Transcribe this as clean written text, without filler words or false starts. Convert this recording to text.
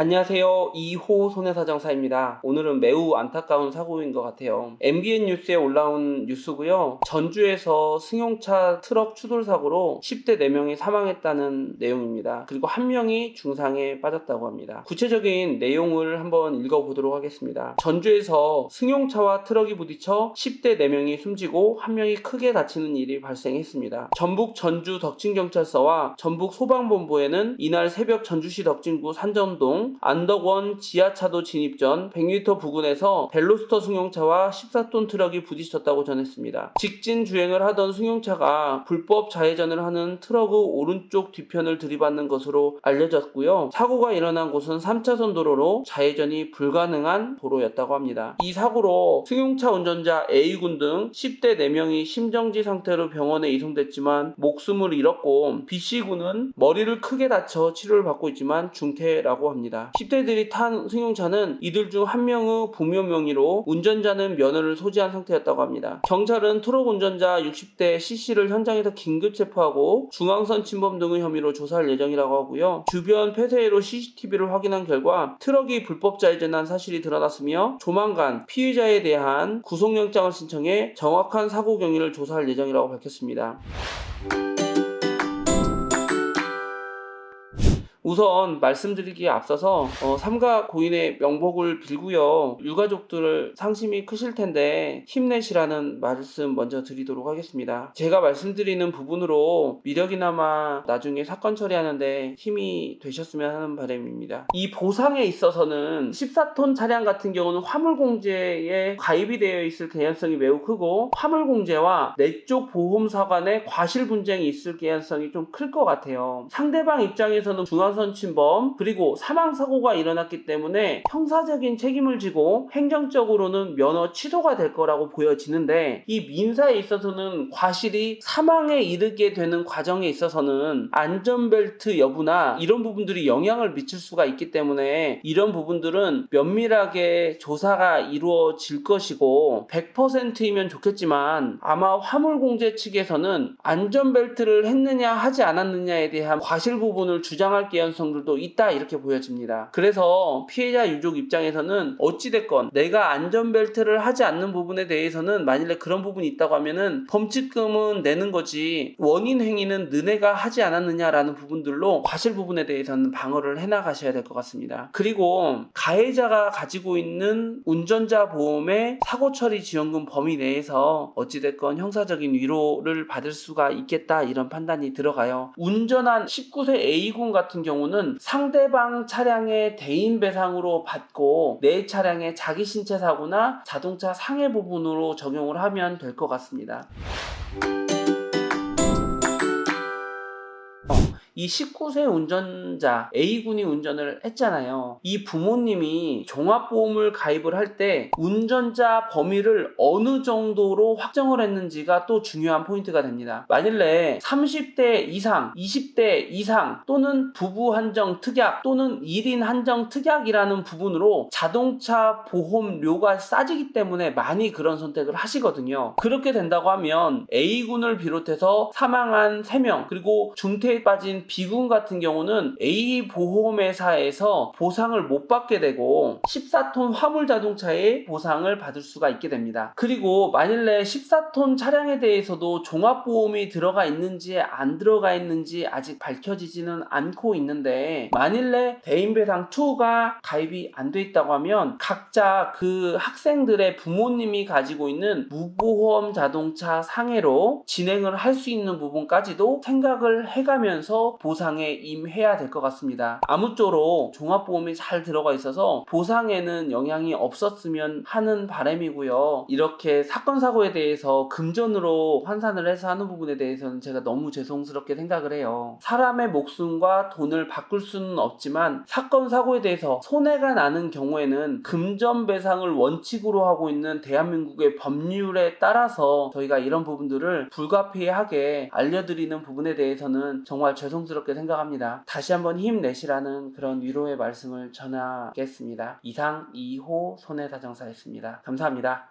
안녕하세요. 2호 손해사정사입니다. 오늘은 매우 안타까운 사고인 것 같아요. MBN 뉴스에 올라온 뉴스고요. 전주에서 승용차 트럭 추돌 사고로 10대 4명이 사망했다는 내용입니다. 그리고 1명이 중상에 빠졌다고 합니다. 구체적인 내용을 한번 읽어보도록 하겠습니다. 전주에서 승용차와 트럭이 부딪혀 10대 4명이 숨지고 1명이 크게 다치는 일이 발생했습니다. 전북 전주 덕진경찰서와 전북 소방본부에는 이날 새벽 전주시 덕진구 산정동 안덕원 지하차도 진입 전 100m 부근에서 벨로스터 승용차와 14톤 트럭이 부딪혔다고 전했습니다. 직진 주행을 하던 승용차가 불법 좌회전을 하는 트럭의 오른쪽 뒤편을 들이받는 것으로 알려졌고요. 사고가 일어난 곳은 3차선 도로로 좌회전이 불가능한 도로였다고 합니다. 이 사고로 승용차 운전자 A군 등 10대 4명이 심정지 상태로 병원에 이송됐지만 목숨을 잃었고 B씨군은 머리를 크게 다쳐 치료를 받고 있지만 중태라고 합니다. 10대들이 탄 승용차는 이들 중 1명의 부모 명의로 운전자는 면허를 소지한 상태였다고 합니다. 경찰은 트럭 운전자 60대 C씨를 현장에서 긴급 체포하고 중앙선 침범 등의 혐의로 조사할 예정이라고 하고요. 주변 폐쇄로 CCTV를 확인한 결과 트럭이 불법 좌회전한 사실이 드러났으며 조만간 피해자에 대한 구속영장을 신청해 정확한 사고 경위를 조사할 예정이라고 밝혔습니다. 우선 말씀드리기에 앞서서 삼가 고인의 명복을 빌고요. 유가족들 상심이 크실 텐데 힘내시라는 말씀 먼저 드리도록 하겠습니다. 제가 말씀드리는 부분으로 미력이나마 나중에 사건 처리하는데 힘이 되셨으면 하는 바람입니다. 이 보상에 있어서는 14톤 차량 같은 경우는 화물공제에 가입이 되어 있을 개연성이 매우 크고 화물공제와 내 쪽 보험사 간의 과실 분쟁이 있을 개연성이 좀 클 것 같아요. 상대방 입장에서는 중앙선 침범 그리고 사망사고가 일어났기 때문에 형사적인 책임을 지고 행정적으로는 면허 취소가 될 거라고 보여지는데 이 민사에 있어서는 과실이 사망에 이르게 되는 과정에 있어서는 안전벨트 여부나 이런 부분들이 영향을 미칠 수가 있기 때문에 이런 부분들은 면밀하게 조사가 이루어질 것이고 100%이면 좋겠지만 아마 화물공제 측에서는 안전벨트를 했느냐 하지 않았느냐에 대한 과실 부분을 주장할 개연성들도 있다 이렇게 보여집니다. 그래서 피해자 유족 입장에서는 어찌됐건 내가 안전벨트를 하지 않는 부분에 대해서는 만일에 그런 부분이 있다고 하면은 범칙금은 내는 거지 원인 행위는 너네가 하지 않았느냐라는 부분들로 과실 부분에 대해서는 방어를 해나가셔야 될 것 같습니다. 그리고 가해자가 가지고 있는 운전자 보험의 사고처리 지원금 범위 내에서 어찌됐건 형사적인 위로를 받을 수가 있겠다 이런 판단이 들어가요. 운전한 19세 A군 같은 경우는 상대방 차량의 대인 배상으로 받고 내 차량의 자기 신체 사고나 자동차 상해 부분으로 적용을 하면 될 것 같습니다. 이 19세 운전자 A군이 운전을 했잖아요. 이 부모님이 종합보험을 가입을 할 때 운전자 범위를 어느 정도로 확정을 했는지가 또 중요한 포인트가 됩니다. 만일에 30대 이상, 20대 이상 또는 부부 한정 특약 또는 1인 한정 특약이라는 부분으로 자동차 보험료가 싸지기 때문에 많이 그런 선택을 하시거든요. 그렇게 된다고 하면 A군을 비롯해서 사망한 3명 그리고 중태에 빠진 B군 같은 경우는 A 보험회사에서 보상을 못 받게 되고 14톤 화물 자동차의 보상을 받을 수가 있게 됩니다. 그리고 만일에 14톤 차량에 대해서도 종합보험이 들어가 있는지 안 들어가 있는지 아직 밝혀지지는 않고 있는데 만일에 대인배상 2가 가입이 안 돼 있다고 하면 각자 그 학생들의 부모님이 가지고 있는 무보험 자동차 상해로 진행을 할 수 있는 부분까지도 생각을 해가면서 보상에 임해야 될 것 같습니다. 아무쪼록 종합보험이 잘 들어가 있어서 보상에는 영향이 없었으면 하는 바람이고요. 이렇게 사건 사고에 대해서 금전으로 환산을 해서 하는 부분에 대해서는 제가 너무 죄송스럽게 생각을 해요. 사람의 목숨과 돈을 바꿀 수는 없지만 사건 사고에 대해서 손해가 나는 경우에는 금전 배상을 원칙으로 하고 있는 대한민국의 법률에 따라서 저희가 이런 부분들을 불가피하게 알려드리는 부분에 대해서는 정말 죄송스럽게 생각합니다. 다시 한번 힘내시라는 그런 위로의 말씀을 전하겠습니다. 이상 2호 손해사정사였습니다. 감사합니다.